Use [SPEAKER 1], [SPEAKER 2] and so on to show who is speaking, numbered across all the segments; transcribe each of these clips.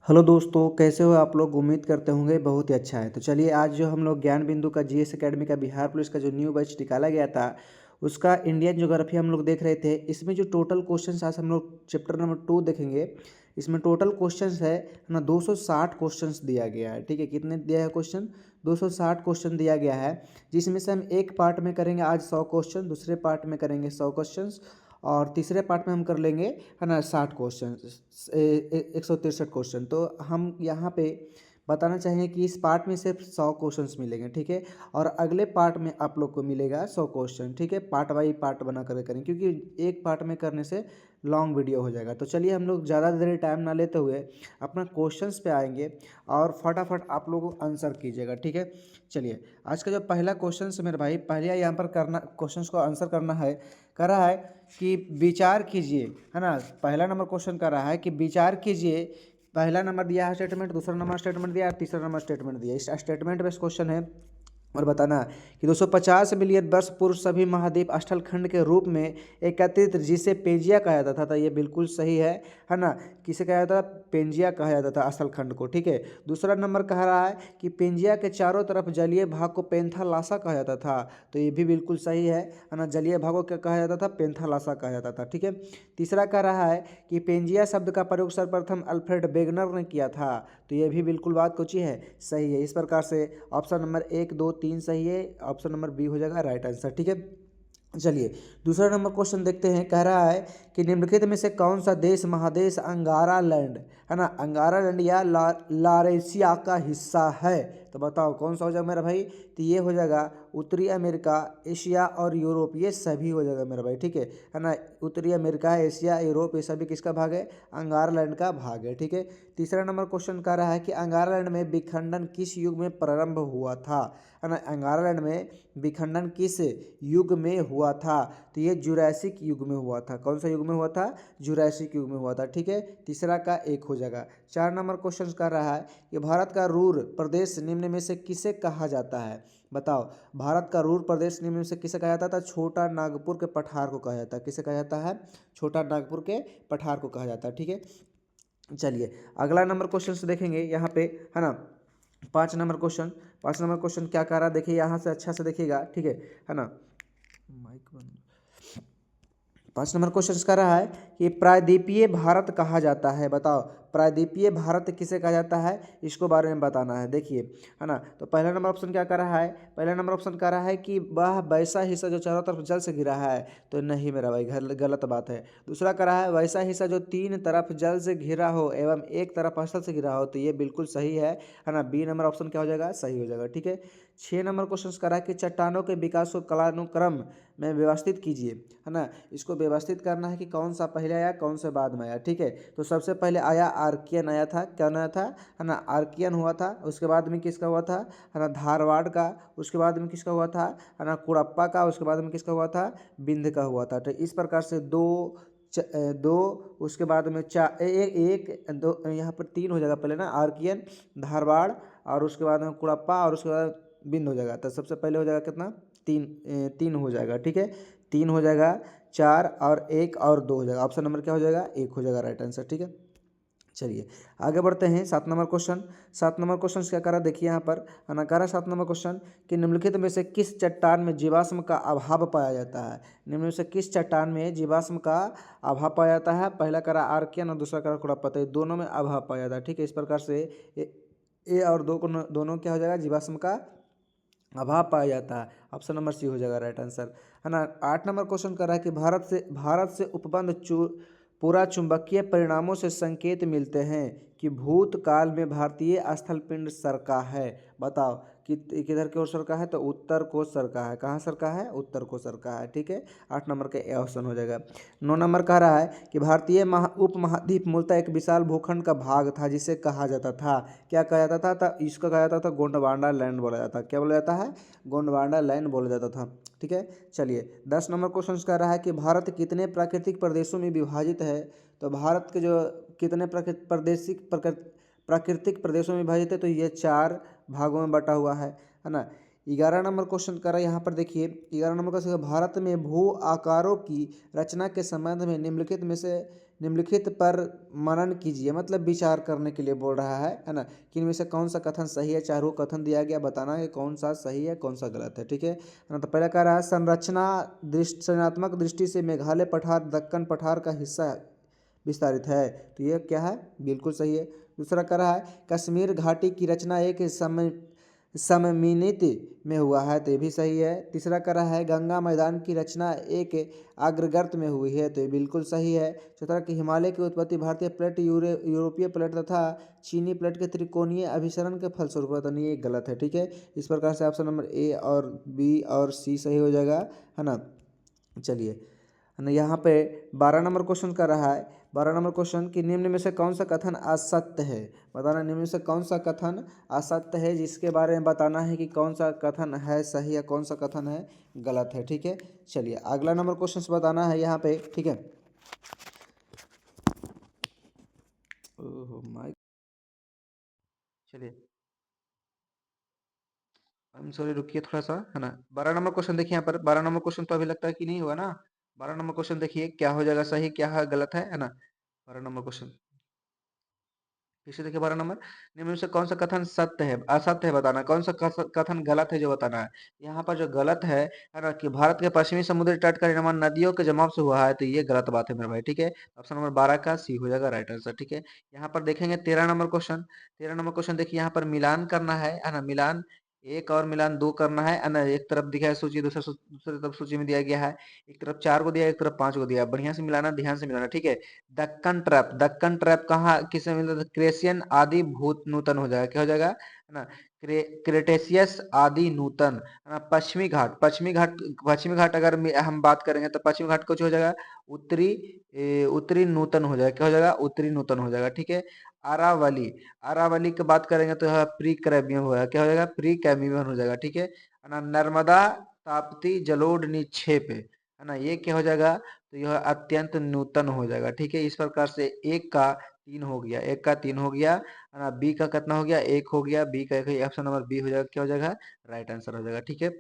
[SPEAKER 1] Hello दोस्तों, कैसे हो आप लोग। उम्मीद करते होंगे बहुत ही अच्छा है। तो चलिए आज जो हम लोग ज्ञान बिंदु का जीएस एकेडमी का बिहार पुलिस का जो न्यू बैच निकाला गया था उसका इंडियन ज्योग्राफी हम लोग देख रहे थे। इसमें जो टोटल क्वेश्चंस आज हम लोग चैप्टर नंबर 2 देखेंगे। इसमें टोटल क्वेश्चंस है ना 260 क्वेश्चंस दिया गया है। ठीक है, कितने दिया है क्वेश्चन? 260 क्वेश्चन दिया गया है, जिसमें से हम एक पार्ट में करेंगे आज 100 क्वेश्चन, दूसरे पार्ट में करेंगे 100 क्वेश्चंस और तीसरे पार्ट में हम कर लेंगे है ना 60 क्वेश्चन, 163 क्वेश्चन। तो हम यहाँ पे बताना चाहेंगे कि इस पार्ट में सिर्फ 100 क्वेश्चंस मिलेंगे। ठीक है, और अगले पार्ट में आप लोग को मिलेगा 100 क्वेश्चन। ठीक है, पार्ट बाई पार्ट बना कर करें, क्योंकि एक पार्ट में करने से लॉन्ग वीडियो हो जाएगा। तो चलिए हम लोग ज़्यादा देर टाइम ना लेते हुए अपना क्वेश्चंस पे आएंगे और फटाफट आप लोग आंसर कीजिएगा। ठीक है, चलिए आज का जो पहला क्वेश्चन है मेरे भाई, पहले यहाँ पर करना क्वेश्चंस को आंसर करना है। कर रहा है कि विचार कीजिए, है ना। पहला नंबर क्वेश्चन कर रहा है कि विचार कीजिए। पहला नंबर दिया है स्टेटमेंट, दूसरा नंबर स्टेटमेंट दिया है, तीसरा नंबर स्टेटमेंट दिया है। इस स्टेटमेंट बेस्ड क्वेश्चन है और बताना कि 250 मिलियन वर्ष पूर्व सभी महाद्वीप स्थल खंड के रूप में एकत्रित, जिसे पेंजिया कहा जाता था। तो ये बिल्कुल सही है ना। किसे कहा जाता था? पेंजिया कहा जाता था स्थल खंड को। ठीक है, दूसरा नंबर कह रहा है कि पेंजिया के चारों तरफ जलीय भाग को पेंथालासा कहा जाता था। तो ये भी बिल्कुल सही है ना। जलीय भाग को क्या कहा जाता था? पेंथालासा कहा जाता था। ठीक है, तीसरा कह रहा है कि पेंजिया शब्द का प्रयोग सर्वप्रथम अल्फ्रेड वेगनर ने किया था। तो ये भी बिल्कुल बात कुछ है, सही है। इस प्रकार से ऑप्शन नंबर 1 2 3 सही है, ऑप्शन नंबर बी हो जाएगा राइट आंसर। ठीक है, चलिए दूसरा नंबर क्वेश्चन देखते हैं। कह रहा है कि निम्नलिखित में से कौन सा देश महादेश अंगारा लैंड, है ना, अंगारा लैंड या लारेशिया का हिस्सा है। तो बताओ कौन सा हो जाएगा मेरा भाई? तो ये हो जाएगा उत्तरी अमेरिका, एशिया और यूरोप, ये सभी हो जाएगा मेरा भाई। ठीक है ना। उत्तरी अमेरिका, एशिया, यूरोप, ये सभी किसका भाग है? अंगारा लैंड का भाग है। ठीक है, तीसरा नंबर क्वेश्चन कह रहा है कि अंगारा लैंड में विखंडन किस युग में प्रारंभ हुआ था, है ना। अंगारा लैंड में विखंडन किस युग में हुआ था? तो ये जुरासिक युग में हुआ था। कौन सा युग में हुआ था? जुरासिक युग में हुआ था। ठीक है, तीसरा का 1 हो जाएगा। 4 नंबर क्वेश्चन कर रहा है कि भारत का रूर प्रदेश निम्न में से किसे कहा जाता है। बताओ, भारत का रूर प्रदेश निम्न में से किसे कहा जाता था? छोटा नागपुर के पठार को कहा जाता है। किसे कहा जाता है? छोटा नागपुर के पठार को कहा जाता है। ठीक है, चलिए अगला नंबर क्वेश्चन से देखेंगे यहाँ पे, है ना। 5 नंबर क्वेश्चन क्या कर रहा है देखिए, यहाँ से अच्छा से देखिएगा। ठीक है ना। माइक बंद। 5 नंबर क्वेश्चन कर रहा है कि प्रायद्वीपीय भारत कहा जाता है। बताओ, प्रायद्वीपीय भारत किसे कहा जाता है, इसको बारे में बताना है। देखिए, है ना। तो पहला नंबर ऑप्शन क्या कर रहा है? पहला नंबर ऑप्शन कर रहा है कि वह वैसा हिस्सा जो चारों तरफ जल से घिरा है। तो नहीं मेरा भाई, गलत बात है। दूसरा कर रहा है वैसा हिस्सा जो 3 तरफ जल से घिरा हो एवं एक तरफ स्थल से घिरा हो। तो ये बिल्कुल सही है ना। बी नंबर ऑप्शन क्या हो जाएगा? सही हो जाएगा। ठीक है, 6 नंबर क्वेश्चन कर रहा है कि चट्टानों के विकास को कालानुक्रम में व्यवस्थित कीजिए, है ना। इसको व्यवस्थित करना है कि कौन सा पहले आया कौन सा बाद में आया। ठीक है, तो सबसे पहले आया आर्कियन आया था। क्या आया था? है ना, आर्कियन हुआ था। उसके बाद में किसका हुआ था? है ना, धारवाड़ का। उसके बाद में किसका हुआ था? है ना, कुड़प्पा का। उसके बाद में किसका हुआ था? बिंद का हुआ था। तो इस प्रकार से दो, उसके बाद में चार, एक दो, यहाँ पर 3 हो जाएगा। पहले ना आर्कियन, धारवाड़ और उसके बाद में कुड़प्पा और उसके बाद बिंद हो जाएगा। तो सबसे पहले हो जाएगा कितना? 3 हो जाएगा। ठीक है, 3 हो जाएगा, 4 और 1 और 2 हो जाएगा। ऑप्शन नंबर क्या हो जाएगा? 1 हो जाएगा राइट आंसर। ठीक है, चलिए आगे बढ़ते हैं। 7 नंबर क्वेश्चन। 7 नंबर क्वेश्चन क्या करा देखिए यहाँ पर, है ना। करा 7 नंबर क्वेश्चन कि निम्नलिखित में से किस चट्टान में जीवाश्म का अभाव पाया जाता है। निम्न में से किस चट्टान में जीवाश्म का अभाव पाया जाता है? पहला करा आर्कियन और दूसरा करा कुड़प्पा। तो दोनों में अभाव पाया जाता है। ठीक है, इस प्रकार से ए और दो को दोनों क्या हो जाएगा? जीवाश्म का अभाव पाया जाता है। ऑप्शन नंबर सी हो जाएगा राइट आंसर, है ना। 8 नंबर क्वेश्चन कर रहा है कि भारत से उपबंध पूरा चुंबकीय परिणामों से संकेत मिलते हैं कि भूतकाल में भारतीय स्थल पिंड सरका है। बताओ कि किधर की ओर सरका है? तो उत्तर को सरका है। कहाँ सरका है? उत्तर को सरका है। ठीक है, 8 नंबर का ए ऑप्शन हो जाएगा। 9 नंबर कह रहा है कि भारतीय उपमहाद्वीप मूलतः एक विशाल भूखंड का भाग था, जिसे कहा जाता था। क्या कहा जाता था? इसको कहा जाता था गोंडवाना लैंड बोला जाता। क्या बोला जाता है? गोंडवाना लैंड बोला जाता था। ठीक है, चलिए 10 नंबर क्वेश्चन कह रहा है कि भारत कितने प्राकृतिक प्रदेशों में विभाजित है। तो भारत के जो कितने प्राकृतिक प्रदेशों में विभाजित है? तो ये 4 भागों में बटा हुआ है ना। 11 नंबर क्वेश्चन कर रहा है यहाँ पर देखिए। 11 नंबर का भारत में भू आकारों की रचना के संबंध में निम्नलिखित में से निम्नलिखित पर मनन कीजिए, मतलब विचार करने के लिए बोल रहा है ना, कि इनमें से कौन सा कथन सही है। चारों कथन दिया गया, बताना है कौन सा सही है कौन सा गलत है, ठीक है ना। तो पहला कह रहा है संरचनात्मक दृष्टि से मेघालय पठार दक्कन पठार का हिस्सा विस्तारित है, तो ये क्या है, बिल्कुल सही है। दूसरा कह रहा है कश्मीर घाटी की रचना एक सममित में हुआ है, तो ये भी सही है। तीसरा कह रहा है गंगा मैदान की रचना एक आर्द्रगर्त में हुई है, तो ये बिल्कुल सही है। चौथा कि हिमालय की उत्पत्ति भारतीय प्लेट यूरोपीय प्लेट तथा चीनी प्लेट के त्रिकोणीय अभिसरण के फलस्वरूप होता नहीं, ये गलत है, ठीक है। इस प्रकार से ऑप्शन नंबर ए और बी और सी सही हो जाएगा, है ना। चलिए, है ना, यहाँ पे 12 नंबर क्वेश्चन कर रहा है। 12 नंबर क्वेश्चन कि निम्न में से कौन सा कथन असत्य है, बताना। निम्न में से कौन सा कथन असत्य है, जिसके बारे में बताना है कि कौन सा कथन है सही या कौन सा कथन है गलत है, ठीक है। चलिए, अगला नंबर क्वेश्चन बताना है यहाँ पे, ठीक है। ओह माय, चलिए, आई एम सॉरी, रुकिए थोड़ा सा, है ना। 12 नंबर क्वेश्चन देखिए यहाँ पर। 12 नंबर क्वेश्चन तो अभी लगता है कि नहीं हुआ ना। 12 नंबर क्वेश्चन देखिए क्या हो जाएगा सही, क्या है गलत है ना। 12 नंबर क्वेश्चन फिर से देखिए। 12 नंबर, निम्न में से कौन सा कथन सत्य है असत्य है, बताना। कौन सा कथन गलत है जो बताना है। यहाँ पर जो गलत है ना, कि भारत के पश्चिमी समुद्री तट का निर्माण नदियों के जमाव से हुआ है, तो ये गलत बात है मेरे भाई, ठीक है। ऑप्शन नंबर 12 का सी हो जाएगा राइट आंसर, ठीक है। यहाँ पर देखेंगे 13 नंबर क्वेश्चन। 13 नंबर क्वेश्चन देखिए, यहाँ पर मिलान करना है ना। मिलान एक और मिलान दो करना है ना। एक तरफ दिखा है सूची, दूसरी तरफ सूची में दिया गया है। एक तरफ 4 को दिया है, एक तरफ 5 को दिया है। बढ़िया से मिलाना, ध्यान से मिलाना, ठीक है। दक्कन ट्रैप कहाँ किसे मिलता है, क्रेशियन आदि भूत नूतन हो जाएगा, क्या हो जाएगा, है ना। क्रेटेशियस आदि नूतन, है ना। पश्चिमी घाट अगर हम बात करेंगे तो पश्चिमी घाट कुछ हो जाएगा उत्तरी उत्तरी नूतन हो जाएगा, क्या हो जाएगा, उत्तरी नूतन हो जाएगा, ठीक है। अरावली, अरावली की बात करेंगे तो प्री कैम्बियम होगा, क्या हो जाएगा, प्री कैम्बियम हो जाएगा, ठीक है ना। नर्मदा ताप्ती जलोढ़ निक्षेप, है ना, ये क्या हो जाएगा, तो यह अत्यंत नूतन हो जाएगा, ठीक है। इस प्रकार से एक का 3 हो गया, एक का 3 हो गया, है ना। बी का कितना हो गया, एक हो गया, बी का एक, ऑप्शन नंबर बी हो जाएगा, क्या हो जाएगा, राइट आंसर हो जाएगा, ठीक है।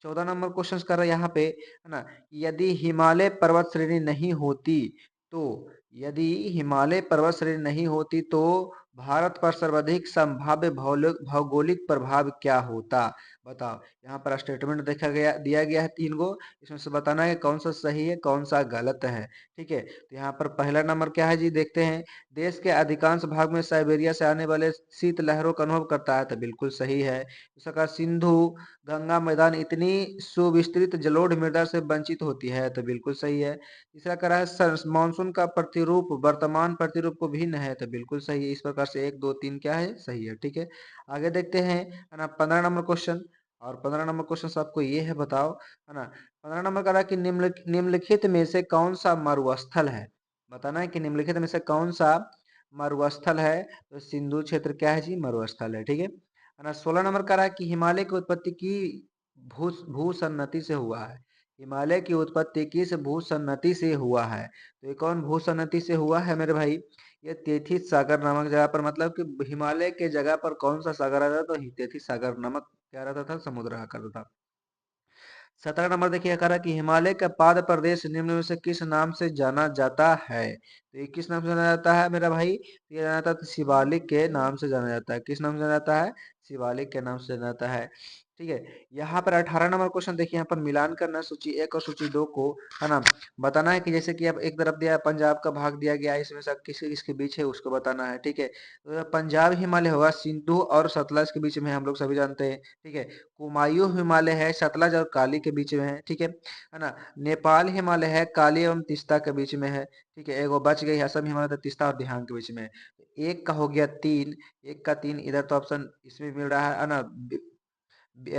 [SPEAKER 1] 14 नंबर क्वेश्चन कर रहे हैं यहाँ पे, है ना। यदि हिमालय पर्वत श्रेणी नहीं होती तो, यदि हिमालय पर्वत श्रेणी नहीं होती तो भारत पर सर्वाधिक संभाव्य भौगोलिक प्रभाव क्या होता, बताओ। यहाँ पर स्टेटमेंट देखा गया, दिया गया है 3 गो, इसमें से बताना है कौन सा सही है कौन सा गलत है, ठीक है। तो यहाँ पर पहला नंबर क्या है जी, देखते हैं। देश के अधिकांश भाग में साइबेरिया से आने वाले शीत लहरों का अनुभव करता है, तो बिल्कुल सही है। दूसरा का सिंधु गंगा मैदान इतनी सुविस्तृत जलोढ़ मृदा से वंचित होती है, तो बिल्कुल सही है। तीसरा कह रहा है मानसून का प्रतिरूप वर्तमान प्रतिरूप को भिन्न है, तो बिल्कुल सही है। इस प्रकार से 1 2 3 क्या है, सही है, ठीक है। आगे देखते हैं, है ना। 15 नंबर क्वेश्चन, और 15 नंबर क्वेश्चन आपको ये है, बताओ, है ना। 15 नंबर कह रहा है कि निम्नलिखित में से कौन सा मरुस्थल है, बताना है कि निम्नलिखित में से कौन सा मरुस्थल है, तो सिंधु क्षेत्र क्या है जी, मरुस्थल है, ठीक है ना। 16 नंबर कह रहा है कि हिमालय की उत्पत्ति की भूसन्नति से हुआ है, हिमालय की उत्पत्ति किस भूसन्नति से हुआ है, तो ये कौन भूसन्नति से हुआ है मेरे भाई, ये तेथिस सागर नामक जगह पर, मतलब कि हिमालय के जगह पर कौन सा सागर आता था, तो तेथिस सागर नामक क्या रहता था, समुद्र रहा करता था। 17 नंबर देखिए, कह रहा है कि हिमालय का पाद प्रदेश निम्न में से किस नाम से जाना जाता है, तो ये किस नाम से जाना जाता है मेरा भाई, तो ये जाना जाता है शिवालिक के नाम से जाना जाता है। किस नाम से जाना जाता है, शिवालिक के नाम से जाना जाता है, ठीक है। यहाँ पर 18 नंबर क्वेश्चन देखिए, यहाँ पर मिलान करना है सूची 1 और सूची 2 को, है ना। बताना है कि जैसे कि अब एक तरफ दिया है पंजाब का भाग दिया गया है, इसमें से किस इसके बीच है उसको बताना है, ठीक है। तो पंजाब हिमालय होगा, सिंधु और सतलज के बीच में हम लोग सभी जानते हैं, ठीक है। कुमायूं हिमालय है, सतलज और काली के बीच में है, ठीक है ना। नेपाल हिमालय है, काली एवं तीस्ता के बीच में है, ठीक है। एगो बच गई है, असम हिमालय तो तीस्ता और दिहांग के बीच में है। एक का हो गया 3, एक का 3 इधर तो ऑप्शन इसमें मिल रहा है ना,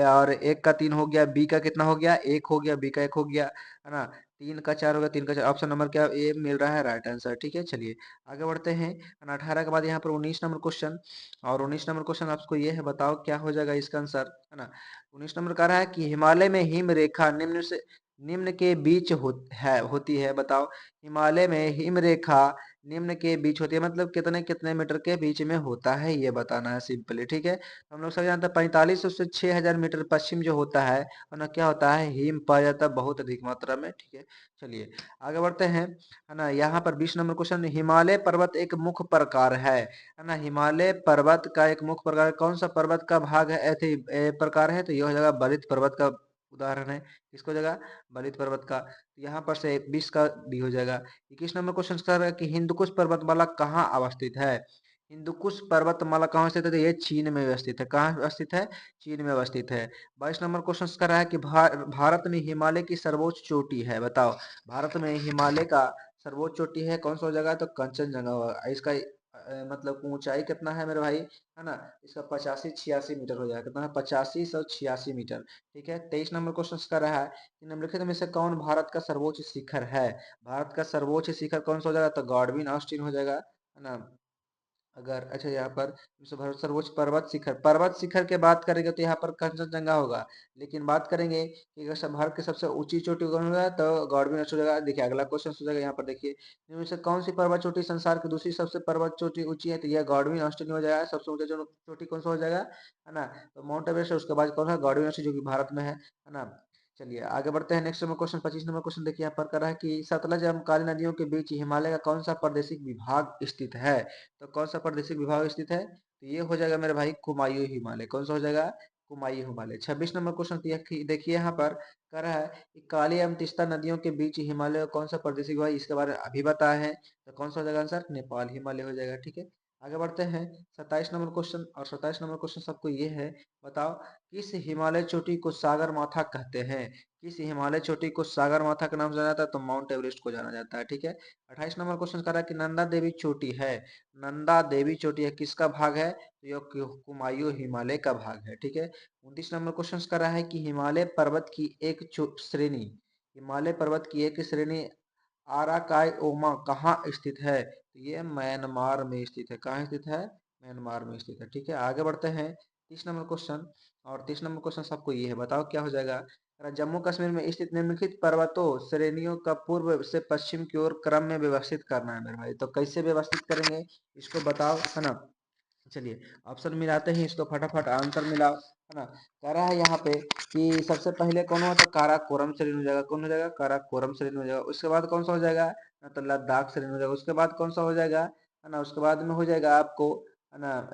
[SPEAKER 1] और एक का 3 हो गया, बी का कितना हो गया, एक हो गया, बी का एक हो गया, है ना। 3 का 4 हो गया, 3 का 4, ऑप्शन नंबर क्या ए मिल रहा है राइट आंसर, ठीक है। चलिए आगे बढ़ते हैं, है ना। 18 के बाद यहाँ पर 19 नंबर क्वेश्चन, और 19 नंबर क्वेश्चन आपको ये है, बताओ क्या हो जाएगा इसका आंसर, है ना। 19 नंबर कह रहा है कि हिमालय में हिम रेखा निम्न के बीच होती है, बताओ। हिमालय में हिम रेखा निम्न के बीच होती है, मतलब कितने कितने मीटर के बीच में होता है ये बताना है सिंपली, ठीक है। तो हम लोग सब जानते हैं 4500 से 6000 मीटर पश्चिम जो होता है ना, क्या होता है, हिम पाया जाता है बहुत अधिक मात्रा में, ठीक है। चलिए आगे बढ़ते हैं, है ना। यहाँ पर 20 नंबर क्वेश्चन, हिमालय पर्वत एक मुख्य प्रकार है ना। हिमालय पर्वत का एक मुख्य प्रकार, कौन सा पर्वत का भाग है, प्रकार है, तो यह हो जाएगा बलित पर्वत का उदाहरण है। किसको जगह, बलित पर्वत का। यहाँ पर से 20 का भी हो जाएगा। 21 नंबर क्वेश्चन सर है कि हिंदुकुश पर्वतमाला कहाँ अवस्थित है। हिंदुकुश पर्वतमाला कहाँ स्थित है, तो ये चीन में अवस्थित है। कहाँ अवस्थित है, चीन में अवस्थित है। 22 नंबर क्वेश्चन कर रहा है कि भारत में हिमालय की सर्वोच्च चोटी है, बताओ। भारत में हिमालय का सर्वोच्च चोटी है, कौन सा हो जाएगा, तो कंचनजंगा होगा। इसका मतलब ऊंचाई कितना है मेरे भाई, है ना, इसका 85-86 मीटर हो जाएगा। कितना है, 8586 मीटर, ठीक है। 23 नंबर क्वेश्चन कर रहा है कि निम्नलिखित में से कौन भारत का सर्वोच्च शिखर है। भारत का सर्वोच्च शिखर कौन सा हो जाएगा, तो गॉडविन ऑस्टिन हो जाएगा, है ना। अगर अच्छा यहाँ पर सर्वोच्च पर्वत शिखर के बात करेंगे तो यहाँ पर कंचनजंगा होगा। लेकिन बात करेंगे कि अगर भारत की सबसे ऊंची चोटी कौन होगा, तो गॉडविन हो जाएगा। देखिए अगला क्वेश्चन हो जाएगा, यहाँ पर देखिए इनमें से कौन सी पर्वत चोटी संसार की दूसरी सबसे पर्वत चोटी ऊंची है, तो यह गॉडविन ऑस्टिन हो जाएगा। सबसे ऊंचा चोटी कौन सा हो जाएगा, है ना, तो माउंट एवरेस्ट है। उसके बाद कौन सा, गॉडविन ऑस्टिन, जो कि भारत में है ना। चलिए आगे बढ़ते हैं। Next number question 25 number question देखिए यहाँ पर कर रहा है कि सतलज एवं काली नदियों के बीच हिमालय का कौन सा प्रादेशिक विभाग स्थित है। तो कौन सा प्रादेशिक विभाग स्थित है, तो ये हो जाएगा मेरे भाई कुमायूं हिमालय। कौन सा हो जाएगा, कुमायूं हिमालय। 26 नंबर क्वेश्चन देखिए यहाँ पर कह रहा है कि काली एवं तीस्ता नदियों के बीच हिमालय का कौन सा प्रादेशिक विभाग, इसके बारे में अभी बताया है। तो कौन सा हो जाएगा आंसर, नेपाल हिमालय हो जाएगा, ठीक है। आगे बढ़ते हैं 27 नंबर क्वेश्चन, और 27 नंबर क्वेश्चन सबको ये है, बताओ किस हिमालय चोटी को सागर माथा कहते हैं। किस हिमालय चोटी को सागर माथा के नाम से जाना जाता है, तो माउंट एवरेस्ट को जाना जाता है, ठीक है। 28 नंबर क्वेश्चन कर रहा है कि नंदा देवी चोटी है, नंदा देवी चोटी है, किसका भाग है, तो यह कुमायूं हिमालय का भाग है, ठीक है। 29 नंबर क्वेश्चन कर रहा है कि हिमालय पर्वत की एक श्रेणी, हिमालय पर्वत की एक श्रेणी आराकाई ओमा कहाँ स्थित है, तो ये म्यांमार में स्थित है। कहाँ स्थित है, म्यांमार में स्थित है, ठीक है। आगे बढ़ते हैं 30 नंबर क्वेश्चन, और 30 नंबर क्वेश्चन सबको ये है, बताओ क्या हो जाएगा। जम्मू कश्मीर में स्थित निम्नलिखित पर्वतों श्रेणियों का पूर्व से पश्चिम की ओर क्रम में व्यवस्थित करना है मेरे भाई। तो कैसे व्यवस्थित करेंगे, इसको बताओ, है ना। चलिए ऑप्शन मिलाते हैं, इसको फटाफट आंसर मिलाओ, है ना। कह रहा है यहाँ पे कि सबसे पहले कौन होता है, काराकोरम श्रेणी हो जाएगा। कौन हो जाएगा, काराकोरम श्रेणी हो जाएगा। उसके बाद कौन सा हो जाएगा ना, तो लद्दाख श्रेणी हो जाएगा। उसके बाद कौन सा हो जाएगा, है ना, उसके बाद में हो जाएगा आपको, है ना,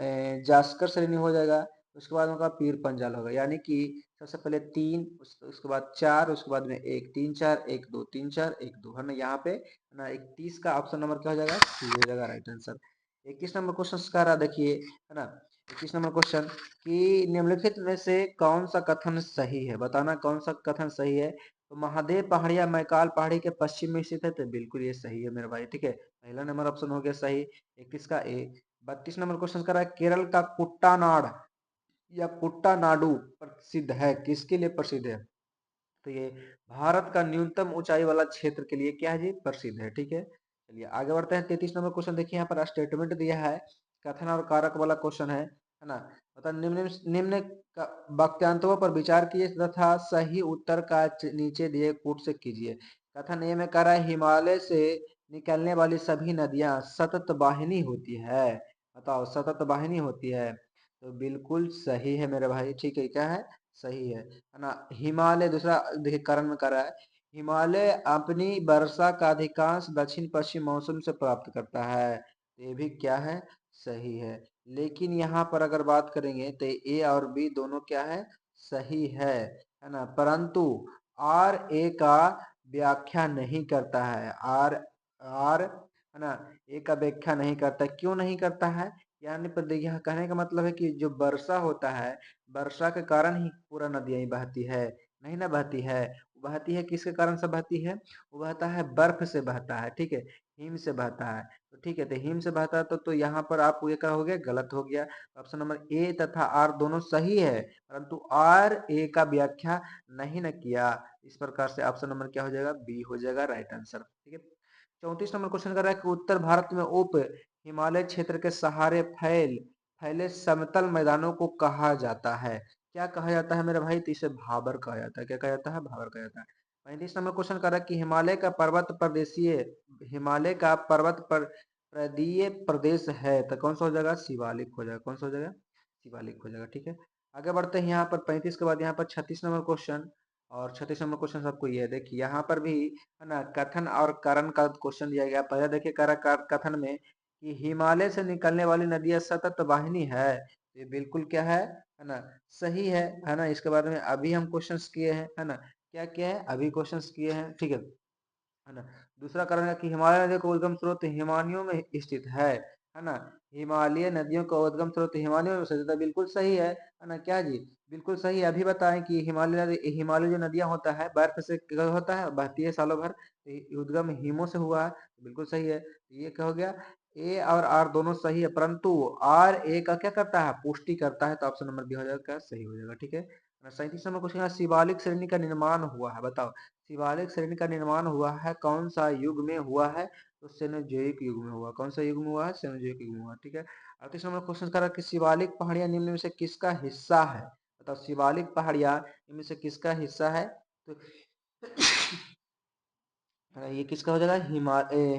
[SPEAKER 1] जास्कर श्रेणी हो जाएगा। उसके बाद होगा पीर पंजाल होगा। यानी कि सबसे पहले 3, उसके बाद 4, उसके बाद में 1, 3 4 1 2, 3 4 1 2, है ना। यहाँ पे है ना 31 का ऑप्शन नंबर क्या हो जाएगा, सी हो जाएगा राइट आंसर। 21 नंबर क्वेश्चन का रहा देखिए, है ना। 21 नंबर क्वेश्चन कि निम्नलिखित में से कौन सा कथन सही है, बताना कौन सा कथन सही है। तो महादेव पहाड़िया मैकाल पहाड़ी के पश्चिम में स्थित है, तो बिल्कुल ये सही है मेरे भाई, ठीक है। पहला नंबर ऑप्शन हो गया सही, 21 का ए। 32 नंबर क्वेश्चन कर रहा है केरल का कुट्टानाड या कुट्टानाडु प्रसिद्ध है, किसके लिए प्रसिद्ध है, तो ये भारत का न्यूनतम ऊंचाई वाला क्षेत्र के लिए क्या है जी, प्रसिद्ध है, ठीक है। चलिए आगे बढ़ते हैं। 33 नंबर क्वेश्चन देखिए, यहाँ पर स्टेटमेंट दिया है, कथन और कारक वाला क्वेश्चन है ना। मतलब निम्न निम्न वाक्यांशों पर विचार कीजिए तथा सही उत्तर का नीचे दिए कूट से कीजिए। कथन ए में कह रहा है हिमालय से निकलने वाली सभी नदियां सतत वाहिनी होती है, बताओ सतत वाहिनी होती है, तो बिल्कुल सही है मेरे भाई, ठीक है, क्या है, सही है ना। हिमालय दूसरा देखिए कारण में कर रहा है, हिमालय अपनी वर्षा का अधिकांश दक्षिण पश्चिम मौसम से प्राप्त करता है, तो ये भी क्या है, सही है। लेकिन यहाँ पर अगर बात करेंगे तो ए और बी दोनों क्या है, सही है ना। परंतु आर ए का व्याख्या नहीं करता है, आर आर है ना, ए का व्याख्या नहीं करता, क्यों नहीं करता है, यानी पर देखिए कहने का मतलब है कि जो वर्षा होता है, वर्षा के कारण ही पूरा नदियां ही बहती है, नहीं ना बहती है। बहती है किसके कारण से बहती है, वो बहता है बर्फ से बहता है, ठीक है, हिम से बहता है। तो ठीक है, तो हिम से बहता है तो यहाँ पर आप ये क्या हो गया, गलत हो गया। ऑप्शन नंबर ए तथा आर दोनों सही है, परंतु आर ए का व्याख्या नहीं न किया, इस प्रकार से ऑप्शन नंबर क्या हो जाएगा, बी हो जाएगा राइट आंसर, ठीक है। 34 नंबर क्वेश्चन कर रहा है कि उत्तर भारत में उप हिमालय क्षेत्र के सहारे फैले समतल मैदानों को कहा जाता है, क्या कहा जाता है मेरे भाई, तो इसे भाबर कहा जाता है। क्या कहा जाता है, भाबर कहा जाता है। 35 नंबर क्वेश्चन कर रहा है कि हिमालय का पर्वत प्रदीय प्रदेश है तो कौन सा हो जाएगा, शिवालिक हो जाएगा। कौन सा हो जाएगा, शिवालिक हो जाएगा। ठीक है, आगे बढ़ते हैं। यहाँ पर 35 के बाद यहाँ पर 36 नंबर क्वेश्चन, और 36 नंबर क्वेश्चन सबको ये है। देखिए यहाँ पर भी है ना, कथन और करण का क्वेश्चन दिया गया। पहले देखिए कथन में कि हिमालय से निकलने वाली नदियां सतत वाहिनी है, ये बिल्कुल क्या है ना, सही है ना। इसके बारे में अभी हम क्वेश्चंस किए हैं, है ना, क्या किया है, अभी क्वेश्चंस किए हैं। ठीक है ना। दूसरा कारण है कि हिमालय नदियों का उद्गम स्रोत हिमानियों में स्थित है ना। हिमालय नदियों का उद्गम स्रोत हिमालयों में स्थित है, बिल्कुल सही है ना। क्या जी, बिल्कुल सही है। अभी बताएं कि हिमालय जो नदियां होता है बर्फ से क्या होता है, बहती है सालों भर, तो उद्गम हिमों से हुआ है, बिल्कुल सही है। ये क्या हो गया, ए और आर दोनों सही है, परंतु आर ए का क्या करता है, पुष्टि करता है, तो ऑप्शन नंबर बी हो जाएगा, सही हो जाएगा। ठीक है, 37 नंबर क्वेश्चन, शिवालिक श्रेणी का निर्माण हुआ है, बताओ शिवालिक श्रेणी का निर्माण हुआ है कौन सा युग में हुआ है, तो सेनोजोइक युग में हुआ। कौन सा युग में हुआ है, सेनोजोइक युग में हुआ। ठीक है, 38 नंबर क्वेश्चन कर रहा है कि शिवालिक पहाड़ियां निम्न में से किसका हिस्सा है, बताओ शिवालिक पहाड़ियां इनमें से किसका हिस्सा है, तो ये किसका हो जाएगा, हिमालय।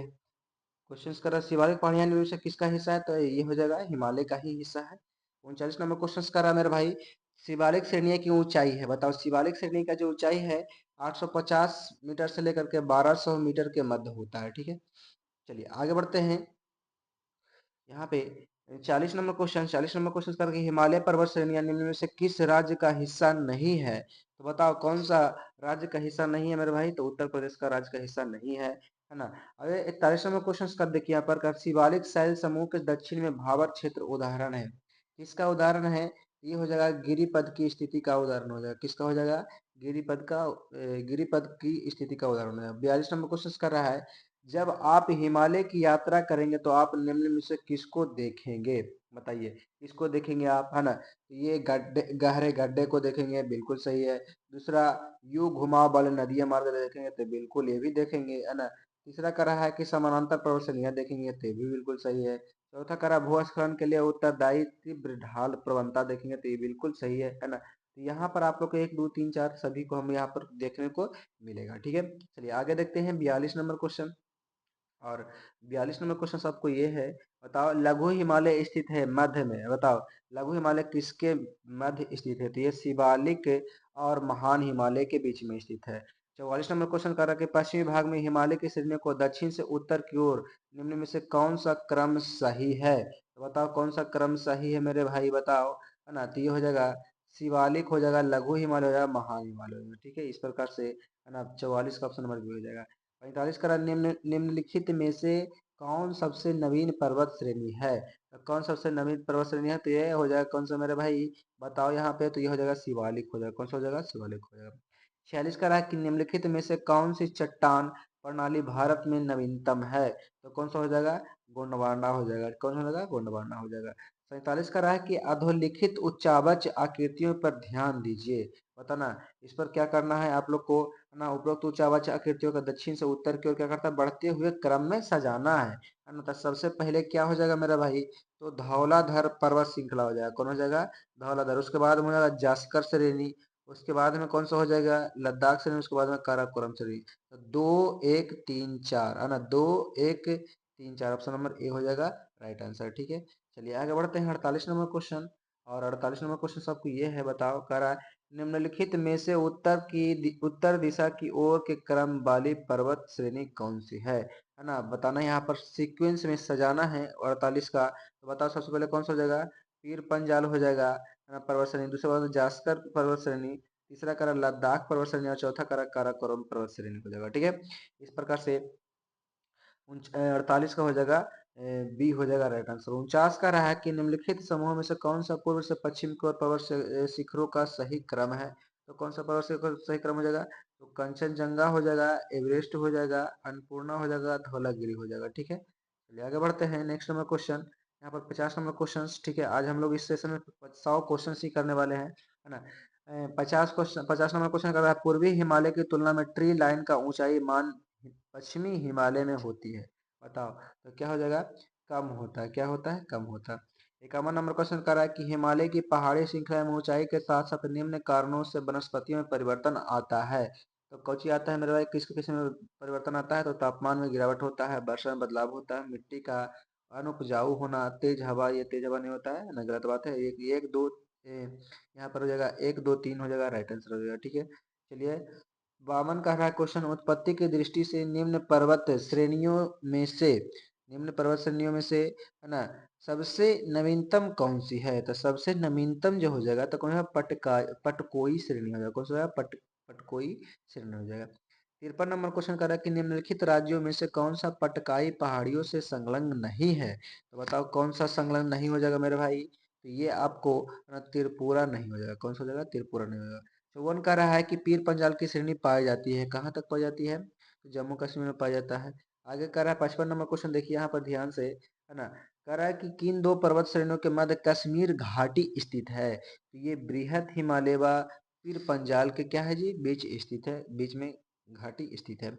[SPEAKER 1] क्वेश्चन कर रहा है शिवालिक पहाड़ियां निम्न में से किसका हिस्सा है, तो ये हो जाएगा हिमालय का ही हिस्सा है। 39 नंबर क्वेश्चन कर रहा है मेरे भाई, शिवालिक श्रेणी की ऊंचाई है, बताओ शिवालिक श्रेणी का जो ऊंचाई है 850 मीटर से लेकर के 1200 मीटर के मध्य होता है। ठीक है, चलिए आगे बढ़ते हैं। यहाँ पे 40 नंबर क्वेश्चन करके हिमालय पर्वत श्रेणियां निम्न में से किस राज्य का हिस्सा नहीं है, तो बताओ कौन सा राज्य का हिस्सा नहीं है मेरे भाई, तो उत्तर प्रदेश का राज्य का हिस्सा नहीं है ना। अरे 41 नंबर क्वेश्चन कर देखिए यहाँ पर, शिवालिक शैल समूह के दक्षिण में भाबर क्षेत्र उदाहरण है, किसका उदाहरण है, ये हो जाएगा गिरिपद की स्थिति का उदाहरण हो जाएगा। किसका हो जाएगा, गिरिपद की स्थिति का उदाहरण है। 42 नंबर क्वेश्चन कर रहा है, जब आप हिमालय की यात्रा करेंगे तो आप निम्न में से किसको देखेंगे, बताइए किसको देखेंगे आप, है ना। ये गड्ढे, गहरे गड्ढे को देखेंगे, बिल्कुल सही है। दूसरा, यू घुमाव वाले नदियां मार्ग देखेंगे, तो बिल्कुल ये भी देखेंगे, है ना। तीसरा करा है कि समानांतर पर्वत श्रेणियां देखेंगे, तो ये भी बिल्कुल सही है। चौथा करा भूस्खलन के लिए उत्तरदायी तीव्र ढाल प्रवणता देखेंगे, तो ये बिल्कुल सही है ना। तो यहाँ पर आप लोग को 1 2 3 4 सभी को हम यहाँ पर देखने को मिलेगा। ठीक है, चलिए आगे देखते हैं 42 नंबर क्वेश्चन, और 42 नंबर क्वेश्चन आपको ये है, बताओ लघु हिमालय स्थित है मध्य में, बताओ लघु हिमालय किसके मध्य स्थित है, तो ये शिवालिक और महान हिमालय के बीच में स्थित है। 44 नंबर क्वेश्चन कर रहा है कि पश्चिमी भाग में हिमालय की श्रेणियों को दक्षिण से उत्तर की ओर निम्न में से कौन सा क्रम सही है, तो बताओ कौन सा क्रम सही है मेरे भाई, बताओ, है ना। तो ये हो जाएगा शिवालिक हो जाएगा, लघु हिमालय हो जाएगा, महान हिमालय हो जाएगा। ठीक है, इस प्रकार से है ना, 44 का ऑप्शन नंबर बी हो जाएगा। 45 का निम्नलिखित में से कौन सबसे नवीन पर्वत श्रेणी है, तो कौन सबसे नवीन पर्वत श्रेणी है, तो ये हो जाएगा कौन सा मेरे भाई, बताओ यहाँ पे, तो ये हो जाएगा शिवालिक हो जाएगा। कौन सा हो जाएगा, शिवालिक हो जाएगा। 46 का रहा है कि निम्नलिखित में से कौन सी चट्टान प्रणाली भारत में नवीनतम है, तो कौन सा हो जाएगा, गोंडवाना हो जाएगा। कौन सा हो जाएगा, गोंडवाना हो जाएगा। 47 का रहा है कि अधोलिखित उच्चावच आकृतियों पर ध्यान दीजिए, बताना इस पर क्या करना है आप लोग को, है ना। उपरोक्त उच्चावाच आकृतियों का दक्षिण से उत्तर की ओर क्या करता है, बढ़ते हुए क्रम में सजाना है ना। तो सबसे पहले क्या हो जाएगा मेरा भाई, तो धौलाधर पर्वत श्रृंखला हो जाएगा। कौन हो जाएगा, धौलाधर। उसके बाद में हो जाएगा जास्कर श्रेणी, उसके बाद में कौन सा हो जाएगा, लद्दाख श्रेणी, उसके बाद में काराकोरम श्रेणी। तो 2 1 3 4 है ना, 2 1 3 4 ऑप्शन नंबर ए हो जाएगा राइट आंसर। ठीक है, चलिए आगे बढ़ते हैं 48 नंबर क्वेश्चन, और 48 नंबर क्वेश्चन सबको ये है, बताओ कह रहा है निम्नलिखित में से उत्तर दिशा की ओर के क्रम वाली पर्वत श्रेणी कौन सी है ना। बताना यहाँ पर सीक्वेंस में सजाना है 48 का, तो बताओ सबसे पहले कौन सा हो जाएगा, पीर पंजाल हो जाएगा, है ना, पर्वत श्रेणी। दूसरे बाद जास्कर पर्वत श्रेणी, तीसरा करा लद्दाख पर्वत श्रेणी, और चौथा करा काराकोरम पर्वत श्रेणी हो जाएगा। ठीक है, इस प्रकार से 48 का हो जाएगा बी हो जाएगा राइट आंसर। 49 का रहा है कि निम्नलिखित समूह में से कौन सा पूर्व से पश्चिम की ओर पर्वत शिखरों का सही क्रम है, तो कौन सा पर्वत शिखर सही क्रम हो जाएगा, तो कंचनजंगा हो जाएगा, एवरेस्ट हो जाएगा, अन्नपूर्णा हो जाएगा, धौलागिरी हो जाएगा। ठीक है, चलिए आगे बढ़ते हैं नेक्स्ट नंबर क्वेश्चन, यहाँ पर 50 नंबर क्वेश्चन। ठीक है, आज हम लोग इस सेशन में 100 क्वेश्चन ही करने वाले हैं, है ना। 50 नंबर क्वेश्चन कर रहा है, पूर्वी हिमालय की तुलना में ट्री लाइन का ऊंचाई मान पश्चिमी हिमालय में होती है, बताओ तो क्या हो जाएगा, कम होता है। क्या होता है, कम होता है। 51 नंबर क्वेश्चन कर रहा है कि हिमालय की पहाड़ी श्रृंखला में ऊंचाई के साथ साथ निम्न कारणों से वनस्पतियों में परिवर्तन आता है, तो कौची आता है मेरे भाई, किस किस में परिवर्तन आता है, तो तापमान में गिरावट होता है, वर्षा में बदलाव होता है, मिट्टी का अनुपजाऊ होना, तेज हवा, ये तेज हवा नहीं होता है ना, गलत बात है। एक एक दो यहाँ पर हो जाएगा, एक दो तीन हो जाएगा, राइट आंसर हो जाएगा। ठीक है, चलिए वामन का रहा है क्वेश्चन, उत्पत्ति की दृष्टि से निम्न पर्वत श्रेणियों में से है ना, सबसे नवीनतम कौन सी है? तो सबसे नवीनतम जो हो जाएगा तो कौन सा, पटकोई श्रेणी हो जाएगा। कौन सा हो जाएगा? पटकोई श्रेणी हो जाएगा। 53 नंबर क्वेश्चन कर रहा है कि निम्नलिखित राज्यों में से कौन सा पटकाई पहाड़ियों से संलग्न नहीं है? तो बताओ कौन सा संलग्न नहीं हो जाएगा मेरे भाई? तो ये आपको त्रिपुरा नहीं हो जाएगा। कौन सा हो जाएगा? त्रिपुरा नहीं हो जाएगा। 54 कह रहा है कि पीर पंजाल की श्रेणी पाई जाती है, कहाँ तक पाई जाती है? तो जम्मू कश्मीर में पाया जाता है। आगे कह रहा है 55 नंबर क्वेश्चन, देखिए यहाँ पर ध्यान से, है ना। कह रहा है कि किन दो पर्वत श्रेणियों के मध्य कश्मीर घाटी स्थित है? तो ये बृहद हिमालय व पीर पंजाल के क्या है जी, बीच स्थित है, बीच में घाटी स्थित है।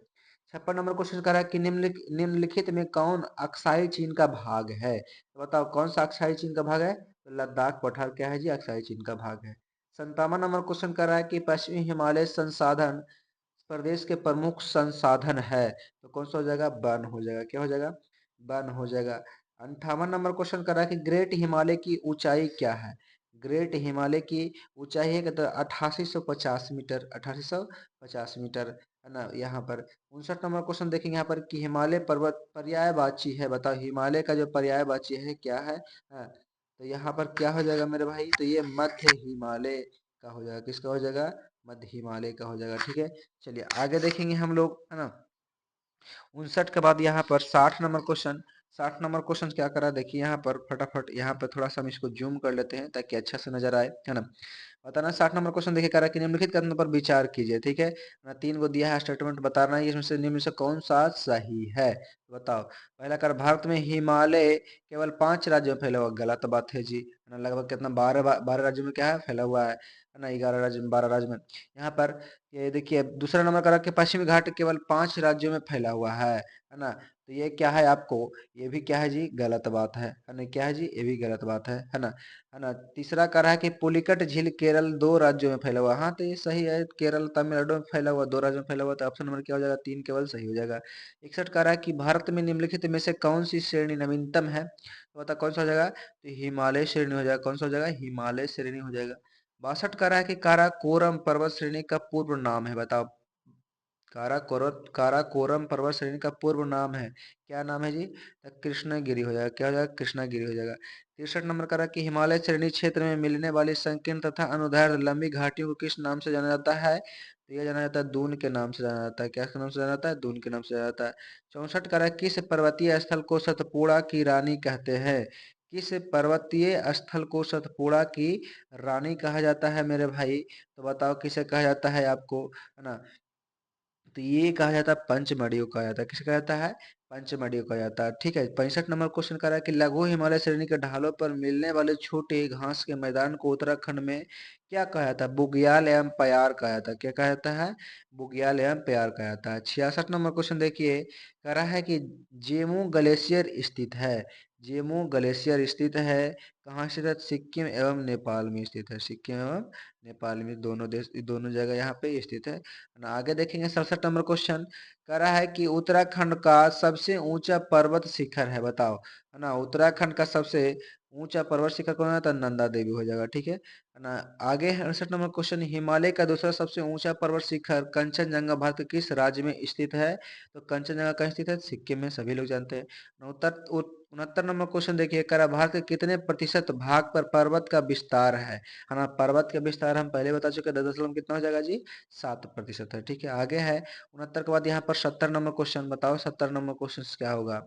[SPEAKER 1] 56 नंबर क्वेश्चन कर रहा है कि निम्नलिखित में कौन अक्साई चीन का भाग है? तो बताओ कौन सा अक्साई चीन का भाग है? तो लद्दाख पठार क्या है जी, अक्साई चीन का भाग है। 57 नंबर क्वेश्चन कर रहा है कि पश्चिमी हिमालय संसाधन प्रदेश के प्रमुख संसाधन है, तो कौन सा हो जाएगा? वन हो जाएगा। क्या हो जाएगा? वन हो जाएगा। 58 नंबर क्वेश्चन कर रहा है कि ग्रेट हिमालय की ऊंचाई क्या है? ग्रेट हिमालय की ऊंचाई है तो 8850 मीटर, 8850 मीटर, है ना। यहाँ पर 59 नंबर क्वेश्चन देखेंगे यहाँ पर कि हिमालय पर्वत पर्यायवाची है, बताओ हिमालय का जो पर्यायवाची है क्या है? हाँ, तो यहाँ पर क्या हो जाएगा मेरे भाई? तो ये मध्य हिमालय का हो जाएगा। किसका हो जाएगा? मध्य हिमालय का हो जाएगा। ठीक है, चलिए आगे देखेंगे हम लोग, है ना। 59 के बाद यहाँ पर 60 नंबर क्वेश्चन, 60 नंबर क्वेश्चन क्या करा देखिए यहाँ पर फटाफट, यहाँ पर थोड़ा सा हम इसको जूम कर लेते हैं ताकि अच्छा से नजर आए, है ना। बताना 60 नंबर क्वेश्चन देखिए, कह रहा है कि निम्नलिखित कथनों पर विचार कीजिए। ठीक है ना, 3 को दिया है स्टेटमेंट, बताना है इसमें से निम्न से कौन सा सही है। तो बताओ, पहला कर भारत में हिमालय केवल 5 राज्यों में फैला हुआ, गलत बात है जी, है ना। लगभग कितना, 12 राज्यों में क्या है, फैला हुआ है ना, 11 राज्य में, 12 राज्य में। यहाँ पर ये देखिए दूसरा नंबर करा कि पश्चिमी घाट केवल 5 राज्यों में फैला हुआ है ना। तो ये क्या है आपको, ये भी क्या है जी, गलत बात है ना। क्या है जी, ये भी गलत बात है ना, है ना। तीसरा कह रहा है कि पुलिकट झील केरल 2 राज्यों में फैला हुआ, हाँ तो ये सही है, केरल तमिलनाडु में फैला हुआ, 2 राज्यों में फैला हुआ, तो ऑप्शन नंबर क्या हो जाएगा, 3 केवल सही हो जाएगा। 61 कह रहा है कि भारत में निम्नलिखित में से कौन सी श्रेणी नवीनतम है? तो बता कौन सा हो जाएगा? तो हिमालय श्रेणी हो जाएगा। कौन सा हो जाएगा? हिमालय श्रेणी हो जाएगा। 62 कह रहा है कि काराकोरम पर्वत श्रेणी का पूर्व नाम है, बताओ। काराकोरम पर्वत श्रेणी का पूर्व नाम है, क्या नाम है जी? तो कृष्णगिरी हो जाएगा। क्या हो जाएगा? कृष्णगिरी हो जाएगा। 63 नंबर करा कि हिमालय श्रेणी क्षेत्र में मिलने वाली संकीर्ण तथा अनुदैर्ध्य लंबी घाटियों को किस नाम से जाना जाता है? तो यह जाना जाता है दून के नाम से जाना जाता है। क्या के नाम से जाना जाता है? दून के नाम से जाना जाता है। 64 करा किस पर्वतीय स्थल को सतपुड़ा की रानी कहते हैं? किस पर्वतीय स्थल को सतपुड़ा की रानी कहा जाता है मेरे भाई? तो बताओ किसे कहा जाता है आपको, है ना। तो ये कहा जाता है पंचमढ़ी को कहा जाता है। किसे कहा जाता है? पंचमढ़ी को कहा जाता है। ठीक है, 65 नंबर क्वेश्चन कर रहा है कि लघु हिमालय श्रेणी के ढालों पर मिलने वाले छोटे घास के मैदान को उत्तराखंड में क्या कहा जाता है? बुग्याल एवं प्यार कहा जाता है। क्या कहा जाता है? बुग्याल एवं प्यार कहा जाता है। 66 नंबर क्वेश्चन देखिए, कह रहा है कि जेमू ग्लेशियर स्थित है, जेमू ग्लेशियर स्थित है, कहाँ स्थित है? सिक्किम एवं नेपाल में स्थित है। सिक्किम एवं नेपाल में, दोनों देश, दोनों जगह यहाँ पे स्थित है ना। आगे देखेंगे 67 नंबर क्वेश्चन, कह रहा है कि उत्तराखंड का सबसे ऊंचा पर्वत शिखर है, बताओ, है ना। उत्तराखंड का सबसे ऊंचा पर्वत शिखर कौन है? तो नंदा देवी हो जाएगा। ठीक है ना। आगे है 68 नंबर क्वेश्चन, हिमालय का दूसरा सबसे ऊंचा पर्वत शिखर कंचनजंगा भारत के किस राज्य में स्थित है? तो कंचनजंगा कहाँ स्थित है? सिक्किम में, सभी लोग जानते हैं। उत्तर 69 नंबर क्वेश्चन देखिए, कह रहा भारत के कितने प्रतिशत भाग पर पर्वत का विस्तार है ना। पर्वत का विस्तार हम पहले बता चुके हैं, 10 कितना हो जाएगा जी? 7% है। ठीक है, आगे है 69 के बाद यहाँ पर 70 नंबर क्वेश्चन, बताओ 70 नंबर क्वेश्चन क्या होगा?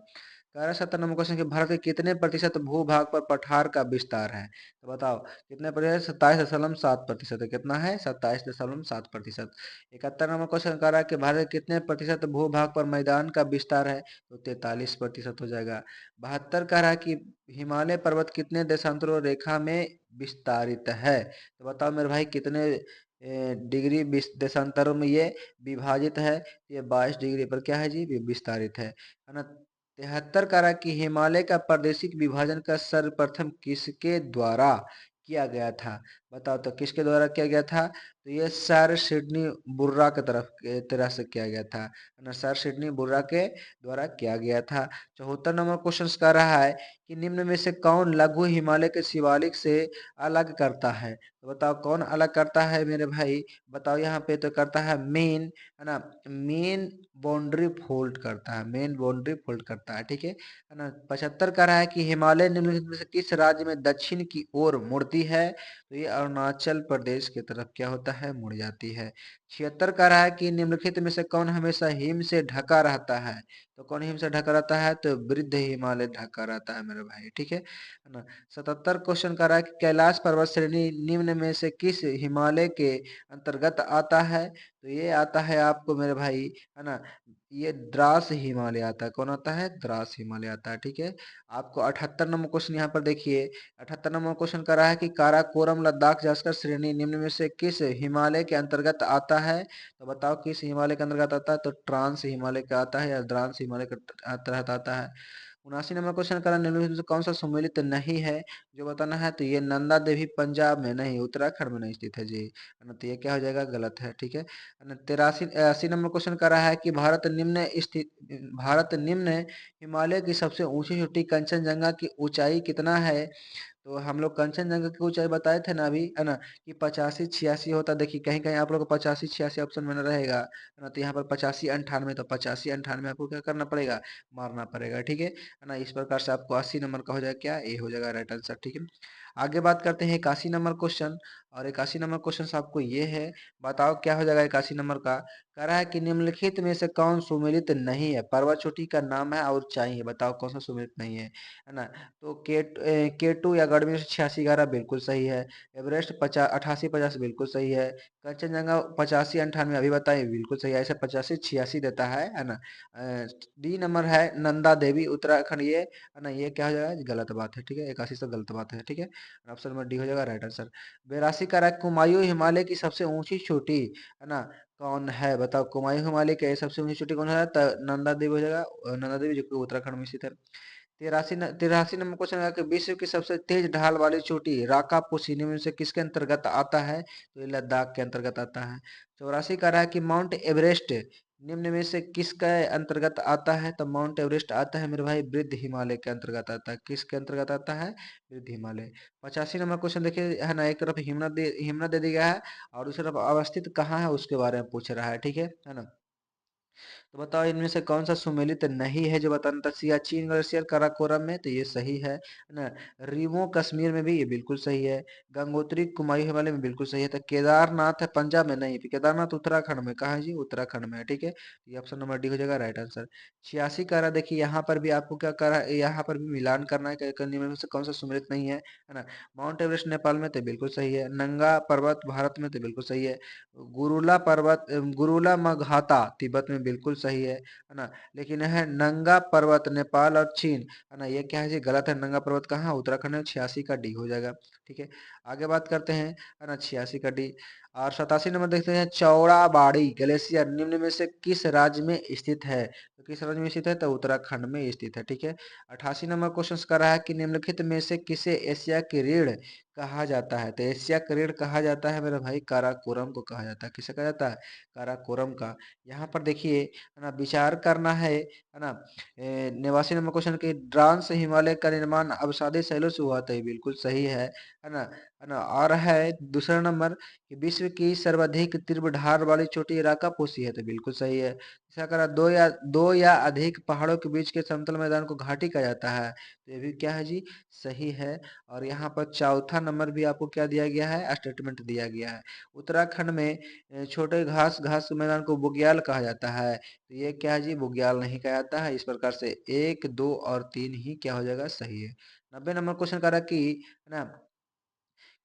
[SPEAKER 1] कह रहा है 70 नंबर क्वेश्चन कि भारत के कितने प्रतिशत भूभाग पर पठार का विस्तार है? तो बताओ कितने प्रतिशत? 27.7% है। कितना है? 27.7%। 71 नंबर क्वेश्चन कह रहा है कि भारत के कितने प्रतिशत भूभाग पर मैदान का विस्तार है? तो 43% हो जाएगा। 72 कह रहा है कि हिमालय पर्वत कितने देशांतरों रेखा में विस्तारित है? तो बताओ मेरे भाई कितने डिग्री देशांतरों में ये विभाजित है? ये 22 डिग्री पर क्या है जी? विस्तारित है ना। 73 कह रहा है कि हिमालय का प्रादेशिक विभाजन का सर्वप्रथम किसके द्वारा किया गया था? बताओ तो किसके द्वारा किया गया था? तो ये सर सिडनी बुर्रा के तरह से किया गया था, है ना, सर सिडनी बुर्रा के द्वारा किया गया था। 74 नंबर क्वेश्चन कह रहा है कि निम्न में से कौन लघु हिमालय के शिवालिक से अलग करता है? तो बताओ कौन अलग करता है मेरे भाई, बताओ यहाँ पे। तो करता है मेन, है ना, मेन बाउंड्री फोल्ड करता है, मेन बाउंड्री फोल्ड करता है, ठीक है ना। 75 कह रहा है कि हिमालय निम्नलिखित में से किस राज्य में दक्षिण की ओर मुड़ती है? तो ये अरुणाचल प्रदेश की तरफ क्या होता है, मुड़ जाती है। 76 कह रहा है कि निम्नलिखित में से कौन हमेशा हिम से ढका रहता है? तो कौन हिम से ढका रहता है? तो वृद्ध हिमालय ढका रहता है मेरे भाई, ठीक है ना। 77 क्वेश्चन कर रहा है कि कैलाश पर्वत श्रेणी निम्न में से किस हिमालय के अंतर्गत आता है? तो ये आता है आपको मेरे भाई, है ना, ये द्रास हिमालय आता है। कौन आता है? द्रास हिमालय आता है, ठीक है। आपको 78 नंबर क्वेश्चन यहाँ पर देखिए। 78 नंबर क्वेश्चन कर रहा है कि काराकोरम लद्दाख जास्कर श्रेणी निम्न में से किस हिमालय के अंतर्गत आता है? तो बताओ किस हिमालय के अंतर्गत आता है? तो ट्रांस हिमालय का आता है या द्रांस हिमालय के तहत आता है। 79 नंबर क्वेश्चन करा निम्नलिखित में से कौन सा सुमेलित नहीं है, जो बताना है? तो ये नंदा देवी पंजाब में नहीं, उत्तराखंड में नहीं स्थित है जी, है ना। तो ये क्या हो जाएगा? गलत है, ठीक है ना। 80 नंबर क्वेश्चन कर रहा है कि भारत निम्न हिमालय की सबसे ऊंची चोटी कंचनजंगा की ऊंचाई कितना है? तो हम लोग कंचनजंगा की ऊंचाई बताए थे ना अभी, है ना, कि 85-86 होता। देखिए कहीं कहीं आप लोग को 85-86 ऑप्शन में न रहेगा, है ना। तो यहाँ पर 85-98, तो 85-98 आपको क्या करना पड़ेगा? मारना पड़ेगा, ठीक है ना। इस प्रकार से आपको 80 नंबर का हो जाएगा क्या? ए हो जाएगा राइट आंसर, ठीक है। आगे बात करते हैं 81 नंबर क्वेश्चन। और 81 नंबर क्वेश्चन आपको ये है, बताओ क्या हो जाएगा 81 नंबर का? कह रहा है कि निम्नलिखित में से कौन सुमेलित नहीं है? पर्वत चोटी का नाम है और ऊंचाई है, बताओ कौन सा सुमेलित नहीं है ना। तो K2 या गढ़ में 86-11 बिल्कुल सही है। एवरेस्ट 88-50 बिल्कुल सही है। कंचनजंगा 85-98 अभी बताए बिल्कुल सही है। ऐसे 85-86 देता है ना। डी नंबर है नंदा देवी उत्तराखंड, ये है ना, ये क्या हो जाएगा? गलत बात है, ठीक है। 81 से गलत बात है, ठीक है। ऑप्शन नंबर डी हो जाएगा राइट आंसर। 82 का कुमायूं हिमालय की सबसे ऊंची चोटी, है ना, कौन है? बताओ कुमायूं हिमालय की सबसे ऊंची चोटी कौन है? तो नंदा देवी हो जाएगा, नंदा देवी, जो कि उत्तराखंड में स्थित है। 83 नंबर क्वेश्चन है कि विश्व की सबसे तेज ढाल वाली चोटी राका पोसीनी में से किसके अंतर्गत आता है? तो ये लद्दाख के अंतर्गत आता है। 84 का रहा है कि माउंट एवरेस्ट निम्न में से किसके अंतर्गत आता है? तो माउंट एवरेस्ट आता है मेरे भाई वृद्ध हिमालय के अंतर्गत आता है। किसके अंतर्गत आता है? वृद्ध हिमालय। 85 नंबर क्वेश्चन देखिए, है ना, एक तरफ हिमनद दे दिया गया है और दूसरी तरफ अवस्थित कहाँ है उसके बारे में पूछ रहा है, ठीक है ना। तो बताओ इनमें से कौन सा सुमेलित नहीं है, जो बताना था? सियाचिन ग्लेशियर काराकोरम में, तो ये सही है ना। रीमो कश्मीर में भी ये बिल्कुल सही है। गंगोत्री कुमायूं हिमालय में बिल्कुल सही है। तो केदारनाथ है पंजाब में नहीं, केदारनाथ उत्तराखंड में, कहा है जी? उत्तराखंड में है, ठीक है। ये ऑप्शन नंबर डी हो जाएगा राइट आंसर। 86 कह रहा देखिए, यहाँ पर भी आपको क्या करा, यहाँ पर भी मिलान करना है करने में से कौन सा सुमेलित नहीं है ना। माउंट एवरेस्ट नेपाल में तो बिल्कुल सही है। नंगा पर्वत भारत में तो बिल्कुल सही है। गुरुला मघाता तिब्बत में बिल्कुल सही है ना। लेकिन है नंगा पर्वत नेपाल और चीन, है ना, ये क्या है जी? गलत है। नंगा पर्वत कहाँ? उत्तराखंड में। 86 का डी हो जाएगा, ठीक है। आगे बात करते हैं, है ना, 86 का डी। और 87 नंबर देखते हैं, चौड़ाबाड़ी ग्लेशियर निम्न में से किस राज्य में स्थित है? तो किस राज्य में स्थित है? तो उत्तराखंड में स्थित है, ठीक है। 88 नंबर क्वेश्चन कर रहा है कि निम्नलिखित में से किसे एशिया की रीढ़ कहा जाता है? तो एशिया का रीढ़ कहा जाता है मेरा भाई काराकोरम को कहा जाता है। किसे कहा जाता है? काराकोरम का। यहाँ पर देखिए, है ना, विचार करना है ना। 89 नंबर क्वेश्चन के ट्रांस हिमालय का निर्माण अवसादी शैलों से हुआ था, ये बिल्कुल सही है ना। और है दूसरा नंबर कि विश्व की सर्वाधिक तीव्र ढाल वाली चोटी राकापोसी है, तो बिल्कुल सही है। तीसरा करा दो या अधिक पहाड़ों के बीच के समतल मैदान को घाटी कहा जाता है, तो ये भी क्या है जी? सही है। और यहाँ पर चौथा नंबर भी आपको क्या दिया गया है? स्टेटमेंट दिया गया है। उत्तराखंड में छोटे घास घास के मैदान को बुग्याल कहा जाता है, तो ये क्या है जी? बुग्याल नहीं कहा जाता है। इस प्रकार से 1, 2 और 3 ही क्या हो जाएगा? सही है। 90 नंबर क्वेश्चन कह रहा है ना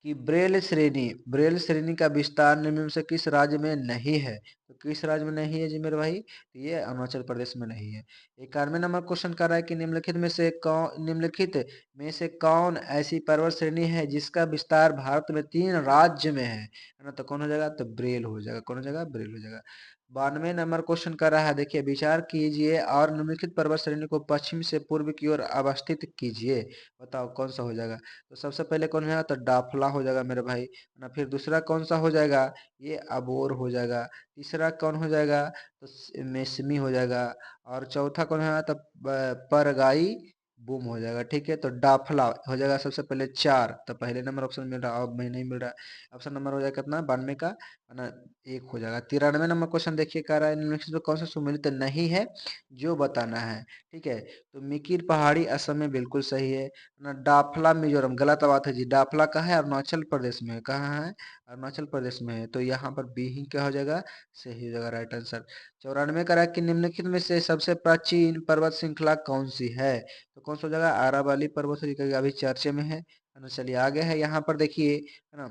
[SPEAKER 1] कि ब्रेल श्रेणी का विस्तार निम्न में से किस राज्य में नहीं है? तो किस राज्य में नहीं है जी मेरे भाई? तो ये अरुणाचल प्रदेश में नहीं है। 91 नंबर क्वेश्चन कर रहा है कि निम्नलिखित में से कौन ऐसी पर्वत श्रेणी है जिसका विस्तार भारत में 3 राज्य में है ना। तो कौन हो जाएगा? तो ब्रेल हो जाएगा। कौन हो जाएगा? ब्रेल हो जाएगा। 92 नंबर क्वेश्चन कर रहा है, देखिए विचार कीजिए और निम्नलिखित पर्वत श्रेणी को पश्चिम से पूर्व की ओर अवस्थित कीजिए। बताओ कौन सा हो जाएगा। तो सबसे पहले कौन है, तो डाफला हो जाएगा मेरे भाई ना। फिर दूसरा कौन सा हो जाएगा, ये अबोर हो जाएगा। तीसरा कौन हो जाएगा, तो मेसमी हो जाएगा। और चौथा कौन है, तो परगाई बूम हो जाएगा। ठीक है, तो डाफला हो जाएगा सबसे पहले 4, तो पहले नंबर ऑप्शन मिल रहा है, अब मैं नहीं मिल रहा है। ऑप्शन नंबर हो जाएगा कितना, 92 का है ना, 1 हो जाएगा। 93 नंबर क्वेश्चन देखिए, कह रहा है निम्नलिखित में कौन सा सुमेलित नहीं है, जो बताना है। ठीक है, तो मिकिर पहाड़ी असम में बिल्कुल सही है ना। डाफला मिजोरम गलत बात है जी, डाफला का है अरुणाचल प्रदेश में, कहाँ है, अरुणाचल प्रदेश में है। तो यहाँ पर बी ही क्या हो जाएगा, सही हो जाएगा राइट आंसर। 94 कह रहा है कि निम्नलिखित में से सबसे प्राचीन पर्वत श्रृंखला कौन सी है। तो कौन सा हो जाएगा, आरावली पर्वत श्रृंखला, अभी चर्चे में है ना। चलिए आगे है, यहाँ पर देखिए है ना।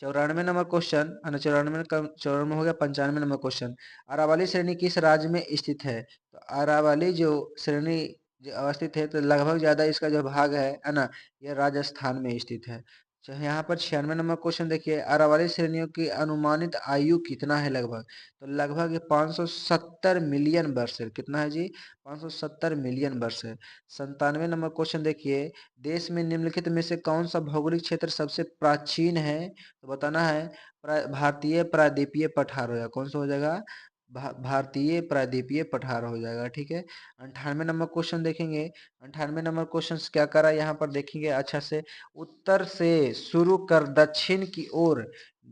[SPEAKER 1] 94 नंबर क्वेश्चन है ना, 94 हो गया। 95 नंबर क्वेश्चन, अरावली श्रेणी किस राज्य में स्थित है। तो अरावली जो श्रेणी जो अवस्थित है, तो लगभग ज्यादा इसका जो भाग है ना, यह राजस्थान में स्थित है। यहाँ पर 96 नंबर क्वेश्चन देखिए, अरावली श्रेणियों की अनुमानित आयु कितना है लगभग। तो लगभग ये 570 मिलियन वर्ष है। कितना है जी, 570 मिलियन वर्ष है। 97 नंबर क्वेश्चन देखिए, देश में निम्नलिखित में से कौन सा भौगोलिक क्षेत्र सबसे प्राचीन है। तो बताना है, भारतीय प्रायद्वीपीय पठार हो जाएगा। कौन सा हो जाएगा, भारतीय प्रायद्वीपीय पठार हो जाएगा। ठीक है, 98 नंबर क्वेश्चन देखेंगे। 98 नंबर क्वेश्चन क्या करा, यहाँ पर देखेंगे अच्छा से। उत्तर से शुरू कर दक्षिण की ओर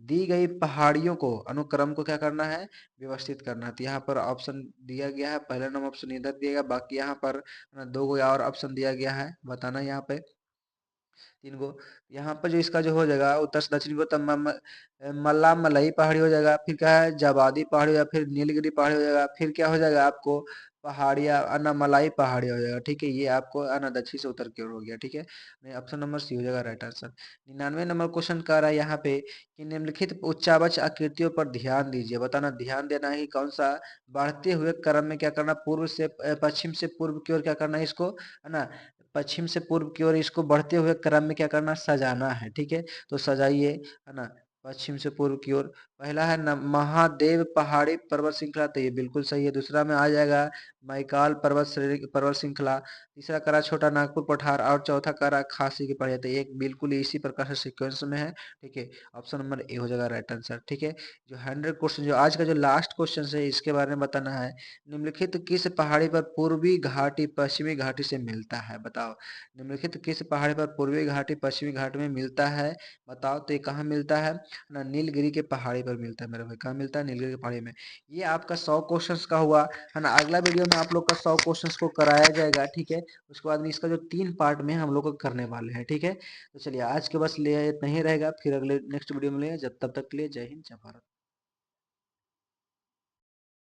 [SPEAKER 1] दी गई पहाड़ियों को अनुक्रम को क्या करना है, व्यवस्थित करना है। तो यहाँ पर ऑप्शन दिया गया है, पहला नंबर ऑप्शन इधर दिया गया, बाकी यहाँ पर दो गो और ऑप्शन दिया गया है, बताना यहाँ पे 3 गो। यहाँ पर जो इसका जो हो जाएगा उत्तर से दक्षिण को, तब मल्ला मलई पहाड़ी हो जाएगा, फिर क्या है जवादी पहाड़ी हो जाएगा, फिर नीलगिरी पहाड़ी हो जाएगा, फिर क्या हो जाएगा आपको पहाड़िया अनामलाई पहाड़ी हो जाएगा। ठीक है, ये आपको अना दक्षिण से उत्तर की ओर हो गया। ठीक है, नहीं ऑप्शन नंबर सी हो जाएगा राइट आंसर। 99 नंबर क्वेश्चन कह रहा है यहाँ पे कि निम्नलिखित उच्चावच आकृतियों पर ध्यान दीजिए। बताना, ध्यान देना ही कौन सा, बढ़ते हुए क्रम में क्या करना, पूर्व से पश्चिम से पूर्व की ओर क्या करना है इसको, है ना, पश्चिम से पूर्व की ओर इसको बढ़ते हुए क्रम में क्या करना, सजाना है। ठीक है, तो सजाइए है ना, पश्चिम से पूर्व की ओर। पहला है न महादेव पहाड़ी पर्वत श्रृंखला, तो ये बिल्कुल सही है। दूसरा में आ जाएगा मैकाल पर्वत श्रेणी पर्वत श्रृंखला। तीसरा करा छोटा नागपुर पठार, और चौथा करा खासी की पहाड़ी। तो एक बिल्कुल इसी प्रकार से सीक्वेंस में है। ठीक है, ऑप्शन नंबर ए हो जाएगा राइट आंसर। ठीक है, जो 100 क्वेश्चन, जो आज का जो लास्ट क्वेश्चन है, इसके बारे में बताना है। निम्नलिखित किस पहाड़ी पर पूर्वी घाटी पश्चिमी घाटी से मिलता है। बताओ, निम्नलिखित किस पहाड़ी पर पूर्वी घाटी पश्चिमी घाट में मिलता है। बताओ, तो ये कहाँ मिलता है ना, नीलगिरी के पहाड़ी पर मिलता है मेरे भाई। कहाँ मिलता है, नीलगिरी के पहाड़ी में। ये आपका 100 क्वेश्चंस का हुआ है ना। अगला वीडियो में आप लोग का 100 क्वेश्चंस को कराया जाएगा। ठीक है, उसके बाद में इसका जो 3 पार्ट में हम लोग को करने वाले हैं। ठीक है, तो चलिए आज के बस ले इतना ही रहेगा, फिर अगले नेक्स्ट वीडियो में ले, जब तब तक के लिए जय हिंद जय भारत।